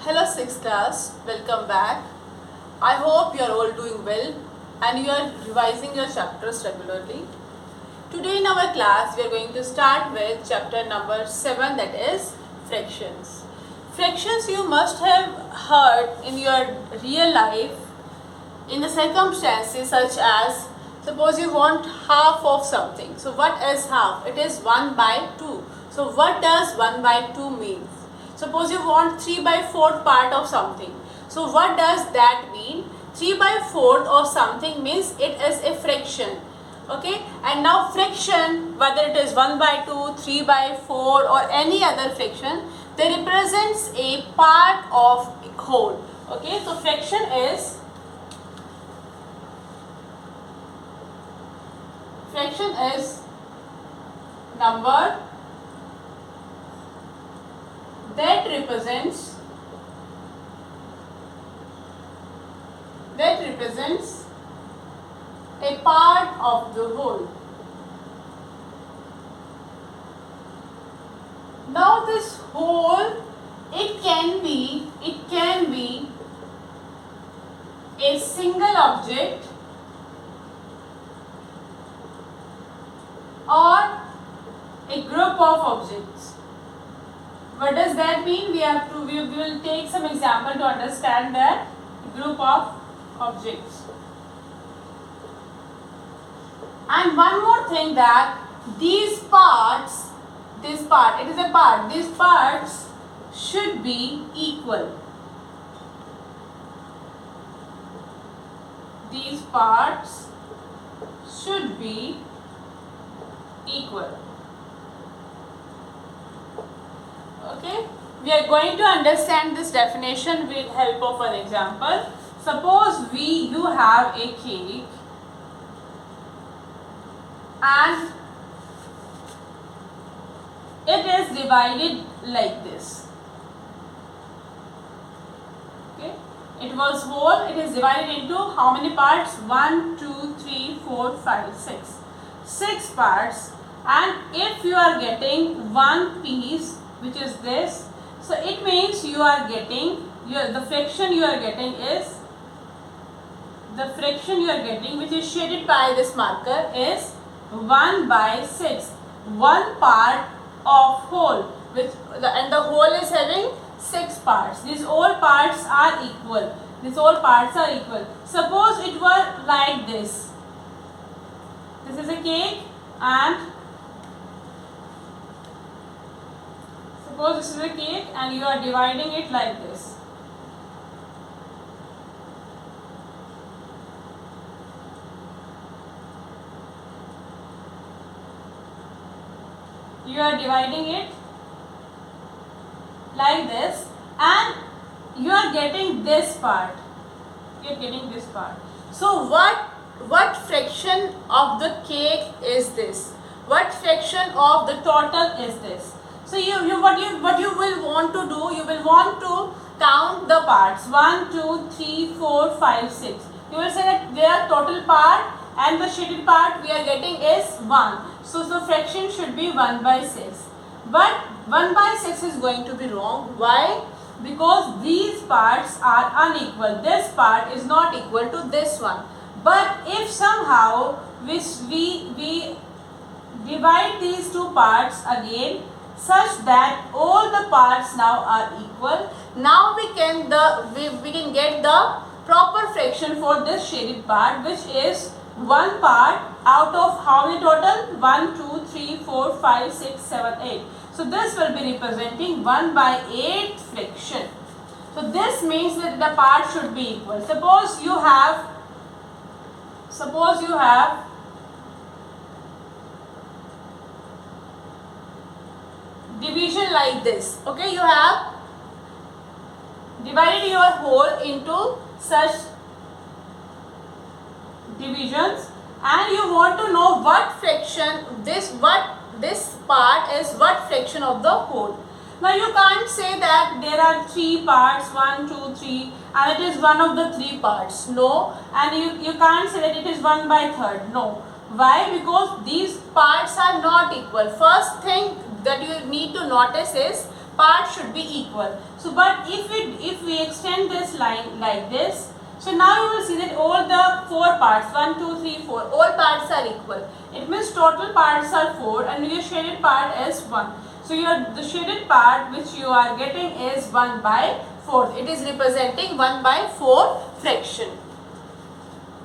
Hello 6th class, welcome back. I hope you are all doing well and you are revising your chapters regularly. Today in our class we are going to start with chapter number 7, that is fractions. Fractions you must have heard in your real life in the circumstances such as suppose you want half of something. So what is half? It is 1 by 2. So what does 1 by 2 mean? Suppose you want 3 by 4 part of something. So what does that mean? 3 by 4 of something means it is a fraction. Okay, and now fraction, whether it is 1 by 2, 3 by 4 or any other fraction, they represents a part of whole. Okay, so fraction is number that represents a part of the whole. Now this whole, it can be a single object or a group of objects. What does that mean? We will take some example to understand that group of objects. And one more thing, that these parts should be equal. These parts should be equal. Okay, we are going to understand this definition with help of an example. Suppose you have a cake and it is divided like this. Okay, it was whole, it is divided into how many parts? 1, 2, 3, 4, 5, 6. 6 parts, and if you are getting one piece, which is this, so it means you are getting the fraction you are getting which is shaded by this marker, is 1 by 6, one part of whole, and the whole is having 6 parts. These all parts are equal. Suppose it were like this. This is a cake, and suppose this is a cake and you are dividing it like this. You are dividing it like this and you are getting this part. So what fraction of the cake is this? What fraction of the total is this? So what you will want to do, you will want to count the parts. 1, 2, 3, 4, 5, 6. You will say that their total part and the shaded part we are getting is 1. So fraction should be 1 by 6. But 1 by 6 is going to be wrong. Why? Because these parts are unequal. This part is not equal to this one. But if somehow we divide these two parts again such that all the parts now are equal, now we can get the proper fraction for this shaded part, which is one part out of how many total? 1, 2, 3, 4, 5, 6, 7, 8. So this will be representing 1 by 8 fraction. So this means that the part should be equal. Suppose you have division like this. Okay, you have divided your whole into such divisions, and you want to know what fraction this part is, what fraction of the whole. Now you can't say that there are 3 parts, 1, 2, 3, and it is one of the 3 parts. No, and you can't say that it is 1 by 3rd. No. Why? Because these parts are not equal. First thing that you need to notice is parts should be equal. So but if we extend this line like this, so now you will see that all the 4 parts, 1, 2, 3, 4, all parts are equal. It means total parts are 4 and your shaded part is 1. So the shaded part which you are getting is 1 by 4. It is representing 1 by 4 fraction.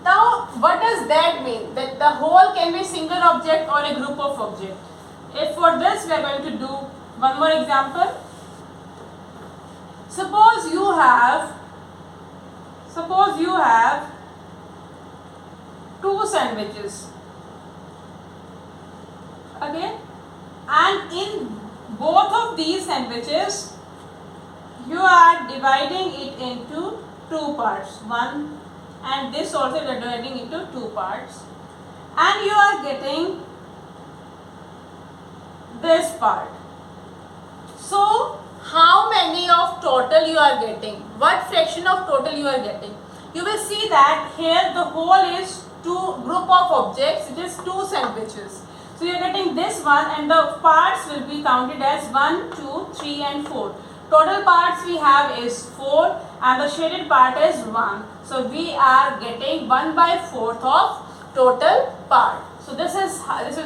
Now what does that mean? That the whole can be single object or a group of objects. If for this we are going to do one more example. Suppose you have 2 sandwiches, okay, and in both of these sandwiches you are dividing it into 2 parts, one, and this also you are dividing into 2 parts, and you are getting this part. So how many of total you are getting? What fraction of total you are getting? You will see that here the whole is 2 group of objects, it is 2 sandwiches. So you are getting this one and the parts will be counted as 1, 2, 3 and 4. Total parts we have is 4 and the shaded part is 1. So we are getting 1 by 4th of total part. So this is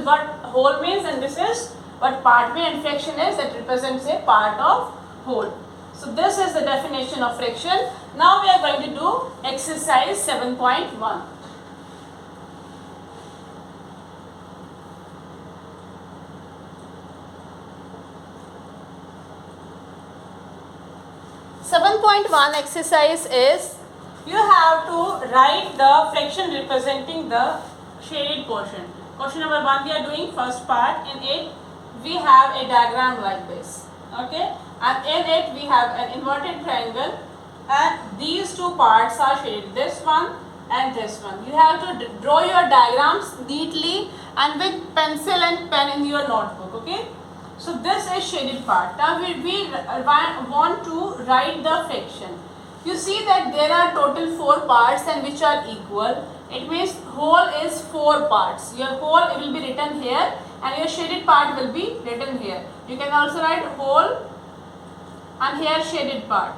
what whole means, and this is what part means, and fraction is that represents a part of whole. So this is the definition of fraction. Now we are going to do exercise 7.1. Exercise is you have to write the fraction representing the shaded portion. Question number 1 we are doing first part. In it we have a diagram like this, okay, and in it we have an inverted triangle and these 2 parts are shaded, this one and this one. You have to draw your diagrams neatly and with pencil and pen in your notebook, okay. So this is shaded part. Now we want to write the fraction. You see that there are total 4 parts and which are equal. It means whole is 4 parts. Your whole will be written here and your shaded part will be written here. You can also write whole and here shaded part.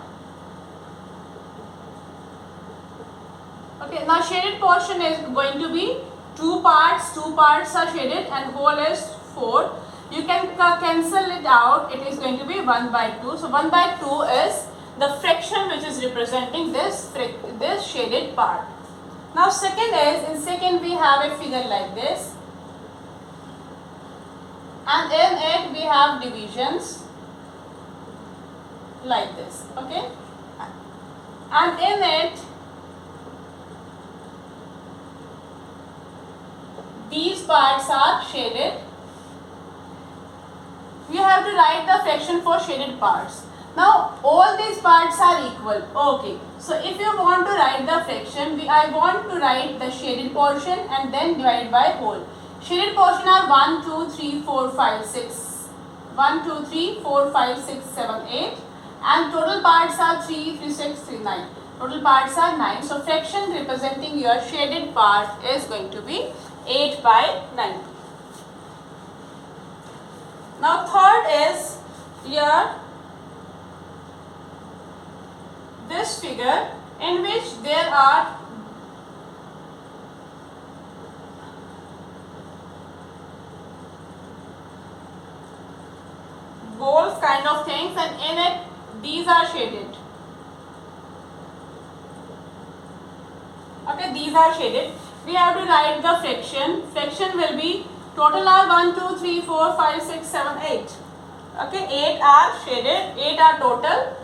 Okay, now shaded portion is going to be 2 parts. 2 parts are shaded and whole is 4. You can cancel it out. It is going to be 1 by 2. So 1 by 2 is the fraction which is representing this shaded part. Now second is, in second we have a figure like this and in it we have divisions like this, okay, and in it these parts are shaded. We have to write the fraction for shaded parts. Now all these parts are equal, okay. So if you want to write the fraction, I want to write the shaded portion and then divide by whole. Shaded portion are 1, 2, 3, 4, 5, 6, 1, 2, 3, 4, 5, 6, 7, 8 and total parts are 3, 3, 6, 3, 9. Total parts are 9. So fraction representing your shaded part is going to be 8 by 9. Now third is your this figure in which there are goals kind of things and in it these are shaded. Okay, these are shaded. We have to write the fraction. Fraction will be total are 1, 2, 3, 4, 5, 6, 7, 8. Okay, 8 are shaded, 8 are total.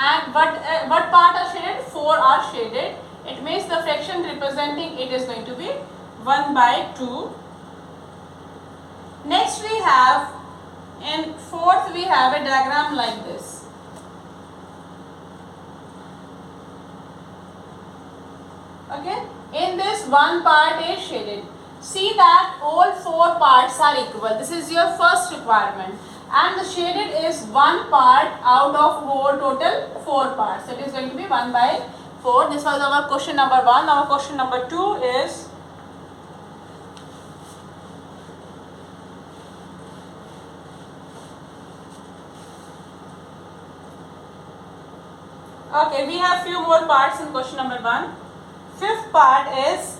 And what part are shaded? 4 are shaded. It means the fraction representing it is going to be 1 by 2. Next we have, in fourth we have a diagram like this. Okay, in this one part is shaded. See that all 4 parts are equal. This is your first requirement. And the shaded is 1 part out of whole total 4 parts. So it is going to be 1 by 4. This was our question number 1. Our question number 2 is Okay, we have few more parts in question number 1. Fifth part is,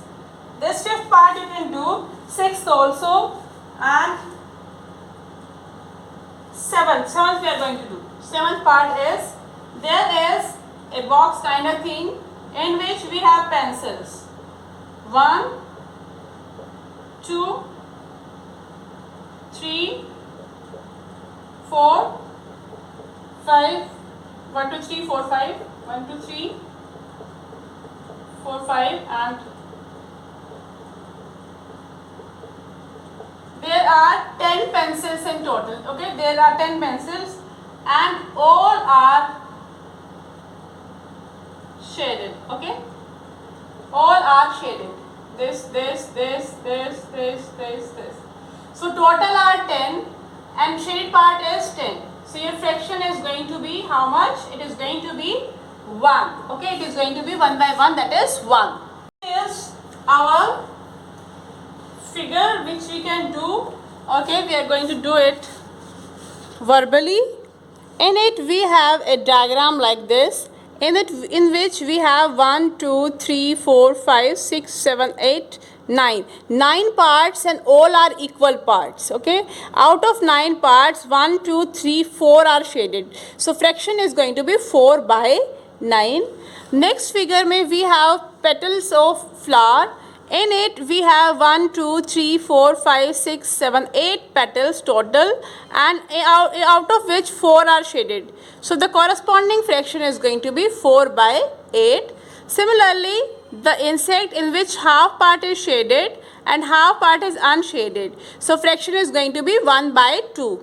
this fifth part you can do, sixth also, and seventh we are going to do. Seventh part is, there is a box kind of thing in which we have pencils. 1, 2, 3, 4, 5, 1, 2, 3, 4, 5, 1, 2, 3, 4, 5, and there are 10 pencils in total. Okay, there are 10 pencils and all are shaded. Okay, all are shaded. This. So total are 10 and shaded part is 10. So your fraction is going to be how much? It is going to be 1. Okay, it is going to be 1 by 1, that is 1. This is our figure which we can do. Okay, we are going to do it verbally. In it we have a diagram like this. In which we have 1, 2, 3, 4, 5, 6, 7, 8, 9. 9 parts and all are equal parts. Okay. Out of 9 parts, 1, 2, 3, 4 are shaded. So fraction is going to be 4 by 9. Next figure may we have petals of flower. In it we have 1, 2, 3, 4, 5, 6, 7, 8 petals total, and out of which 4 are shaded. So the corresponding fraction is going to be 4 by 8. Similarly, the insect in which half part is shaded and half part is unshaded. So fraction is going to be 1 by 2.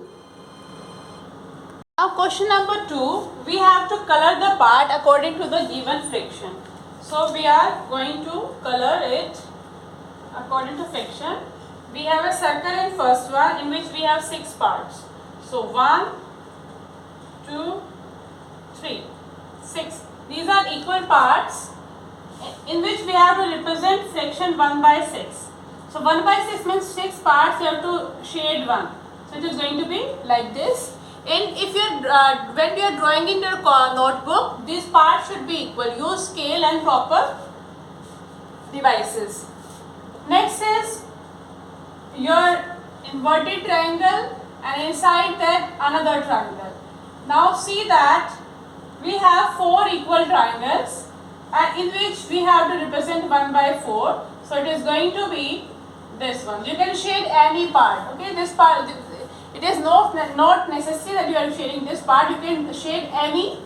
Now question number 2, we have to color the part according to the given fraction. So we are going to color it according to fraction. We have a circle in first one in which we have 6 parts. So 1, 2, 3, 6. These are equal parts in which we have to represent fraction 1 by 6. So 1 by 6 means 6 parts, you have to shade 1. So it is going to be like this. And if you when we are drawing in your notebook, these parts should be equal. Use scale and proper devices. Next is your inverted triangle and inside that another triangle. Now see that we have 4 equal triangles and in which we have to represent 1 by 4. So it is going to be this one. You can shade any part. Okay, this part, it is not necessary that you are shading this part. You can shade any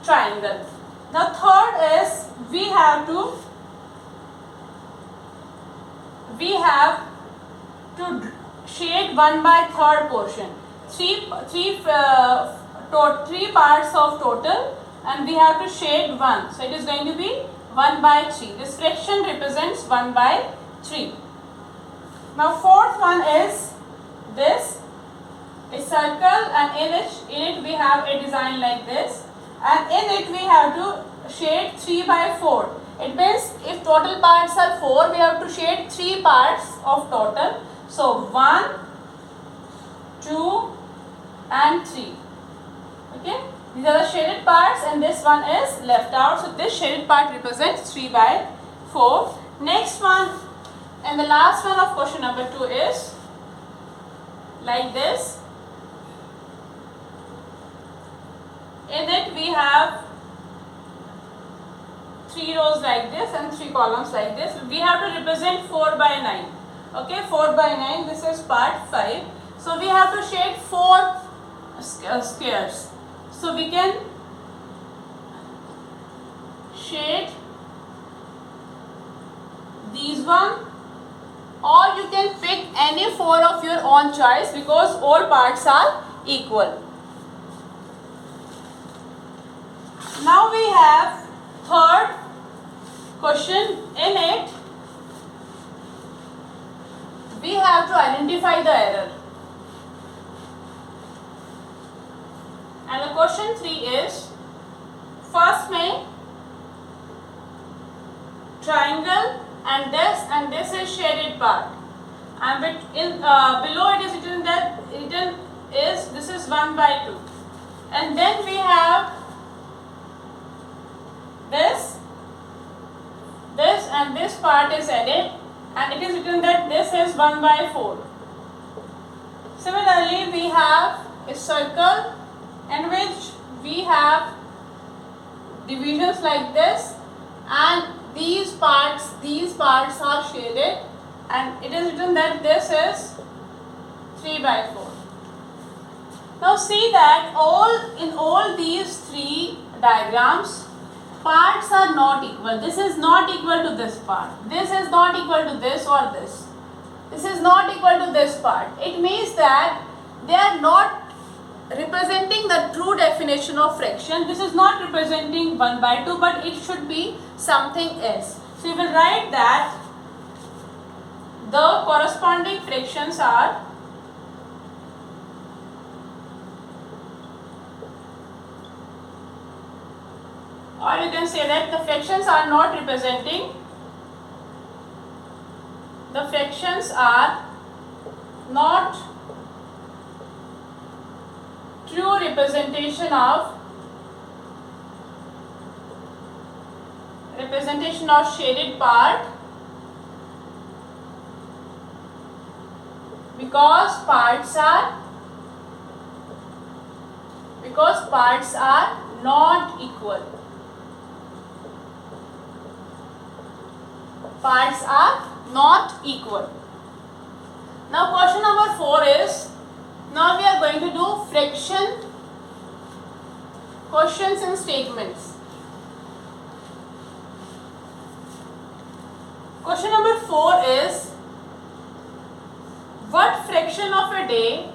triangle. The third is we have to shade 1 by 3rd portion. Three parts of total and we have to shade 1. So it is going to be 1 by 3. This fraction represents 1 by 3. Now fourth one is this, a circle, and in it we have a design like this, and in it we have to shade 3 by 4. It means if total parts are 4, we have to shade 3 parts of total. So 1, 2 and 3. Okay, these are the shaded parts and this one is left out. So this shaded part represents 3 by 4. Next one and the last one of question number 2 is like this. In it we have 3 rows like this and 3 columns like this. We have to represent 4 by 9. Okay, 4 by 9, this is part 5. So we have to shade 4 squares. So we can shade these one, or you can pick any 4 of your own choice because all parts are equal. Now we have third question. In it we have to identify the error. And the question 3 is, first में triangle and this is shaded part, and below it is written is this is 1 by 2, and then we have and this part is added, and it is written that this is 1 by 4. Similarly, we have a circle in which we have divisions like this, and these parts are shaded, and it is written that this is 3 by 4. Now see that in all these three diagrams, parts are not equal. This is not equal to this part. This is not equal to this or this. This is not equal to this part. It means that they are not representing the true definition of fraction. This is not representing 1 by 2, but it should be something else. So you will write that the corresponding fractions are or you can say that the fractions are not representing, the fractions are not true representation of shaded part, because parts are not equal. Parts are not equal. Now question number 4 is, now we are going to do fraction questions and statements. Question number 4 is, what fraction of a day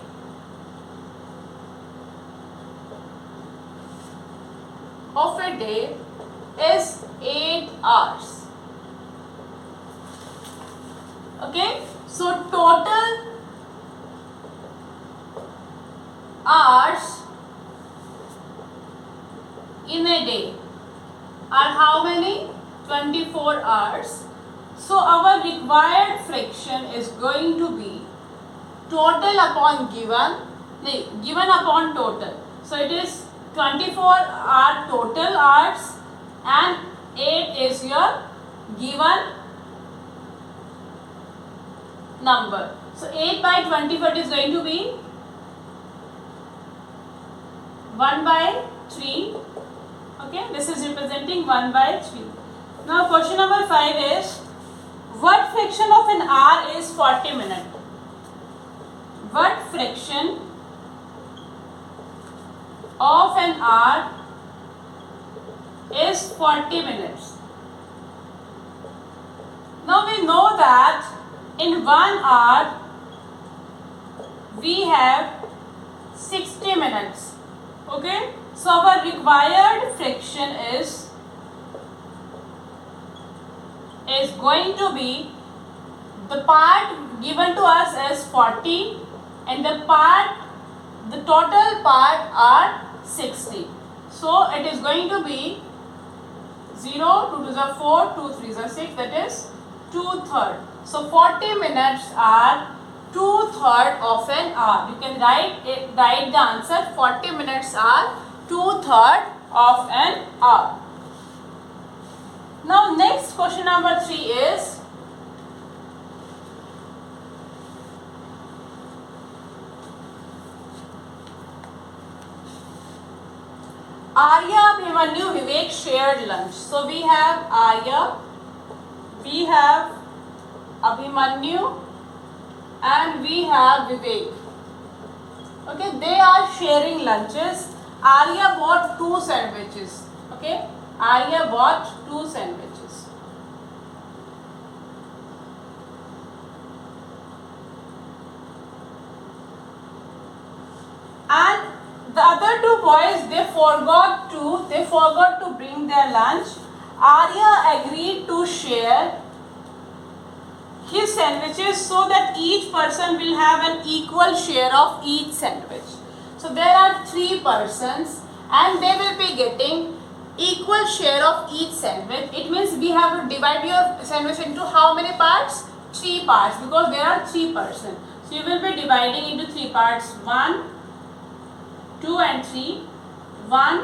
is 8 hours? Okay, so total hours in a day are how many? 24 hours. So our required fraction is going to be total upon given upon total. So it is 24 are total hours and 8 is your given number. So 8 by 24 is going to be 1 by 3. Okay, this is representing 1 by 3. Now question number 5 is, what fraction of an hour is 40 minutes? What fraction of an hour is 40 minutes? Now we know that in 1 hour we have 60 minutes. Okay, so our required fraction is going to be, the part given to us as 40 and the total part are 60. So it is going to be 0, 2 to the 4, 2 3 is 6, that is 2/3. So 40 minutes are 2/3 of an hour. You can write the answer, 40 minutes are 2/3 of an hour. Now next question number 3 is, Arya, Abhimanyu, Vivek shared lunch. So we have Arya, we have Abhimanyu and we have Vivek. Okay, they are sharing lunches. Arya bought 2 sandwiches. Okay, Arya bought 2 sandwiches. And the other 2 boys, they forgot to bring their lunch. Arya agreed to share his sandwiches so that each person will have an equal share of each sandwich. So there are 3 persons and they will be getting equal share of each sandwich. It means we have to divide your sandwich into how many parts? 3 parts, because there are 3 persons. So you will be dividing into 3 parts, 1, 2 and 3, 1,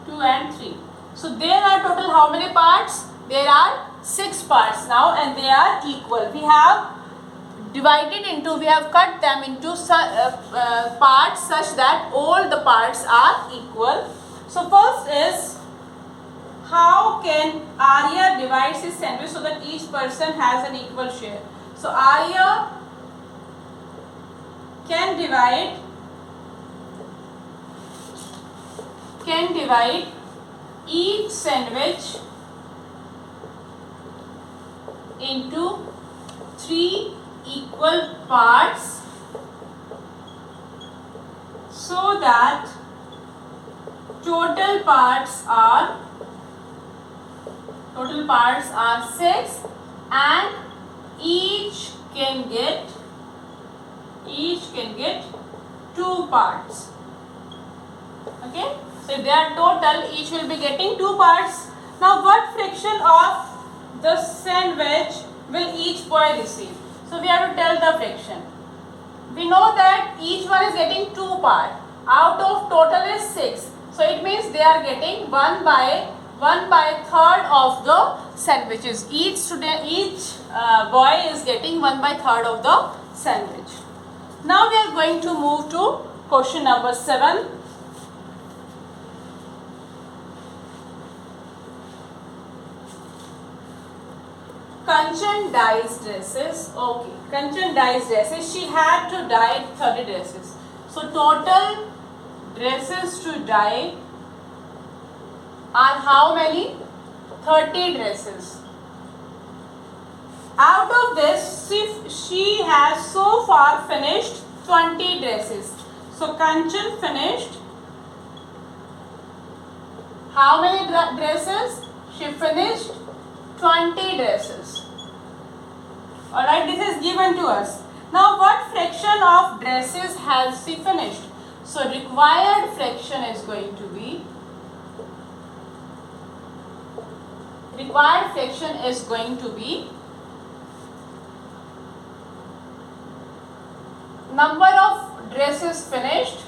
2 and 3. So there are total how many parts? There are 6 parts now and they are equal. We have we have cut them into parts such that all the parts are equal. So first is, how can Arya divide his sandwich so that each person has an equal share? So Arya can divide each sandwich into 3 equal parts so that total parts are 6 and each can get 2 parts. Okay, so if they are total, each will be getting 2 parts. Now what fraction of the sandwich will each boy receive? So we have to tell the fraction. We know that each one is getting 2 parts. Out of total is 6. So it means they are getting 1 by third of the sandwiches. Each boy is getting 1 by third of the sandwich. Now we are going to move to question number 7. Kanchan dyes dresses. Okay, Kanchan dyes dresses. She had to dye 30 dresses. So total dresses to dye are how many? 30 dresses. Out of this, she has so far finished 20 dresses. So Kanchan finished how many dresses? She finished 20 dresses. Alright, this is given to us. Now what fraction of dresses has she finished? So required fraction is going to be number of dresses finished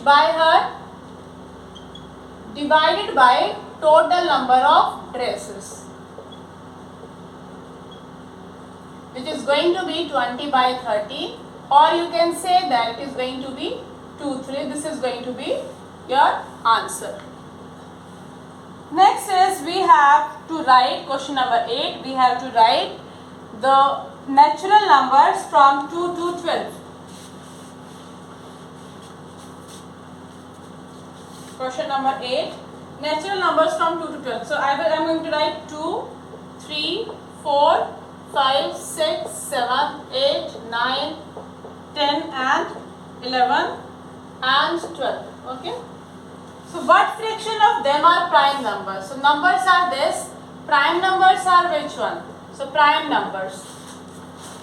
by her divided by total number of dresses, which is going to be 20 by 30, or you can say that it is going to be 2, 3. This is going to be your answer. Next is, we have to write question number 8. We have to write the natural numbers from 2 to 12. Question number 8. Natural numbers from 2 to 12. So I am going to write 2, 3, 4, 5, 6, 7, 8, 9, 10 and 11 and 12. Okay. So what fraction of them are prime numbers? So numbers are this. Prime numbers are which one? So prime numbers.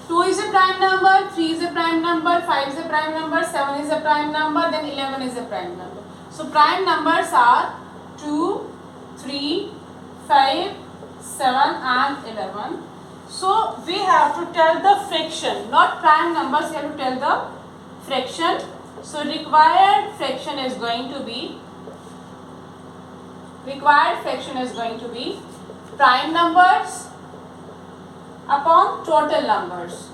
2 is a prime number, 3 is a prime number, 5 is a prime number, 7 is a prime number, then 11 is a prime number. So prime numbers are 2, 3, 5, 7 and 11. So we have to tell the fraction, not prime numbers, we have to tell the fraction. So required fraction is going to be prime numbers upon total numbers.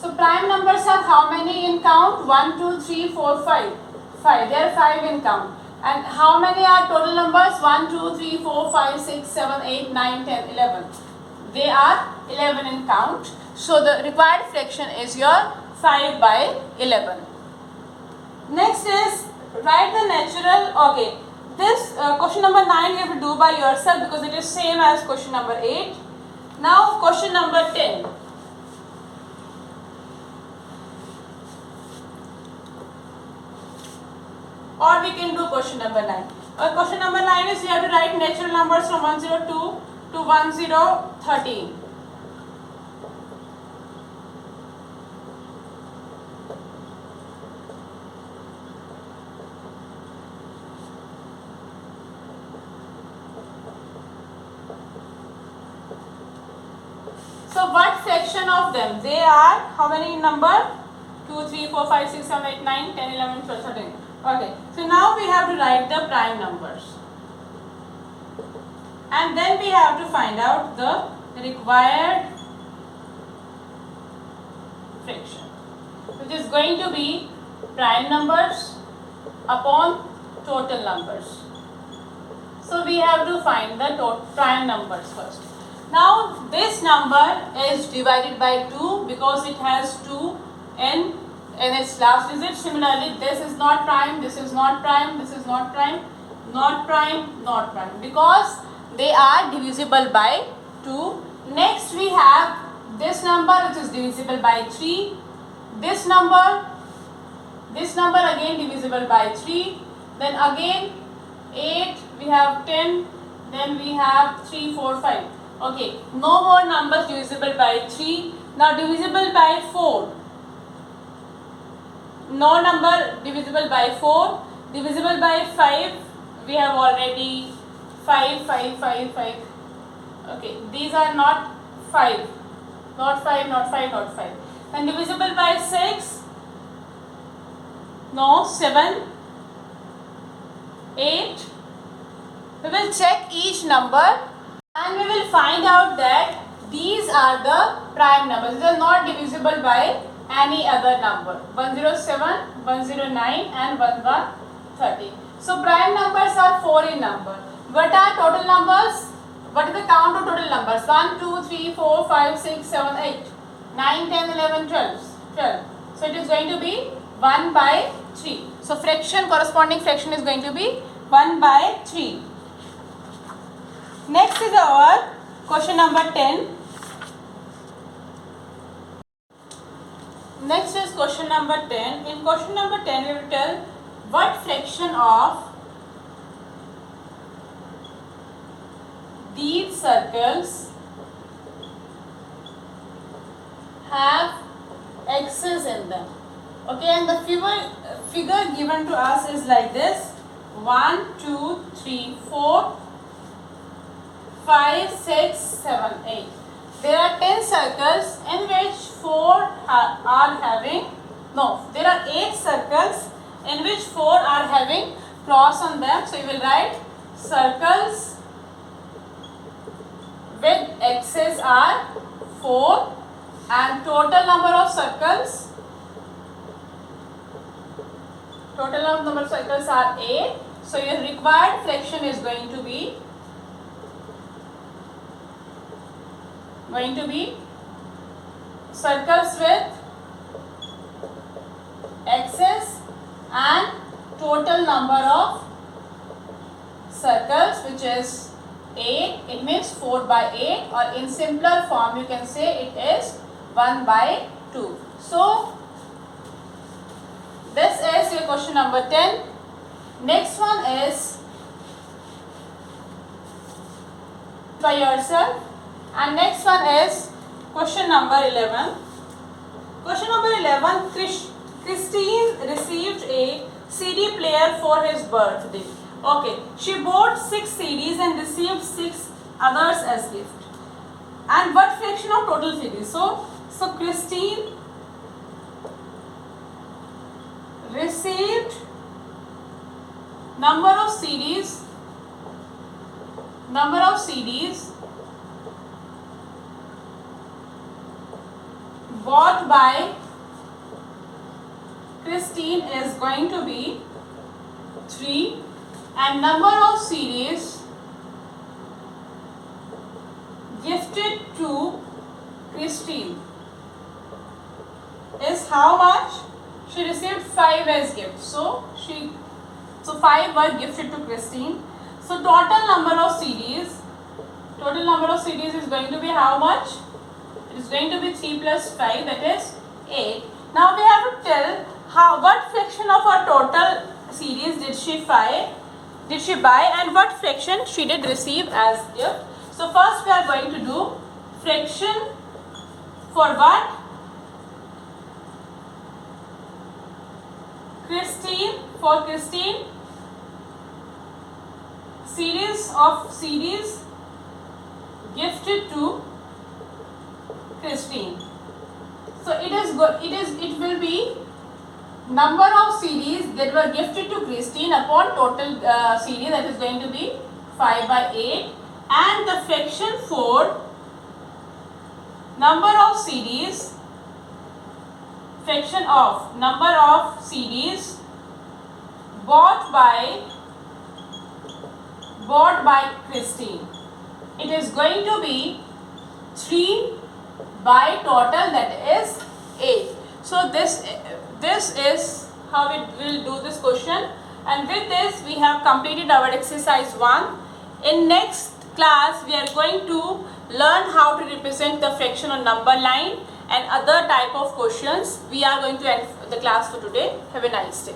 So prime numbers are how many in count? 1, 2, 3, 4, 5. 5. They are 5 in count. And how many are total numbers? 1, 2, 3, 4, 5, 6, 7, 8, 9, 10, 11. They are 11 in count. So the required fraction is your 5 by 11. Next is write the natural. Okay, this question number 9 you have to do by yourself because it is same as question number 8. Now question number 10. Or we can do question number 9. Question number 9 is you have to write natural numbers from 102 to 1013. So what fraction of them? They are how many in number? 2, 3, 4, 5, 6, 7, 8, 9, 10, 11, 12, 13. Okay, so now we have to write the prime numbers. And then we have to find out the required fraction, which is going to be prime numbers upon total numbers. So we have to find the prime numbers first. Now this number is divided by 2 because it has 2 in its last digit. Similarly, this is not prime, this is not prime, this is not prime, not prime, not prime, because they are divisible by 2. Next we have this number which is divisible by 3. This number again divisible by 3. Then again 8, we have 10, then we have 3, 4, 5. Okay, no more numbers divisible by 3. Now divisible by 4. No number divisible by 4. Divisible by 5, we have already 5, 5, 5, 5. Okay, these are not 5. Not 5, not 5, not 5. And divisible by 6. No, 7, 8. We will check each number and we will find out that these are the prime numbers. They are not divisible by any other number. 107, 109 and 1130. So prime numbers are 4 in number. What are total numbers? What is the count of total numbers? 1, 2, 3, 4, 5, 6, 7, 8, 9, 10, 11, 12. So it is going to be 1 by 3. So corresponding fraction is going to be 1 by 3. Next is our question number 10. Next is question number 10. In question number 10, we will tell what fraction of these circles have x's in them. Okay, and the figure given to us is like this: 1, 2, 3, 4, 5, 6, 7, 8. There are 10 circles in which 4 are having, no, there are 8 circles in which 4 are having cross on them. So you will write circles with x's are 4 and total number of circles are 8. So your required fraction is going to be circles with x's and total number of circles, which is 8. It means 4 by 8, or in simpler form you can say it is 1 by 2. So this is your question number 10. Next one is by yourself, and next one is question number 11. Question number 11, Christine received a CD player for his birthday. Okay, she bought 6 CDs and received 6 others as gift. And what fraction of total CDs? So Christine received number of CDs bought by Christine is going to be 3, and number of CDs gifted to Christine is how much? She received 5 as gift. So 5 were gifted to Christine. So total number of CDs is going to be how much? It is going to be 3 plus 5, that is 8. Now we have to tell what fraction of our total CDs did she buy and what fraction she did receive as gift. So first we are going to do fraction for what? Christine, series of CDs gifted to Christine. So it will be number of CDs that were gifted to Christine upon total CD, that is going to be 5 by 8, and the fraction for number of CDs, fraction of number of CDs bought by Christine. It is going to be 3 by total, that is 8. So this is how we will do this question, and with this we have completed our exercise 1. In next class we are going to learn how to represent the fraction on number line and other type of questions. We are going to end the class for today. Have a nice day.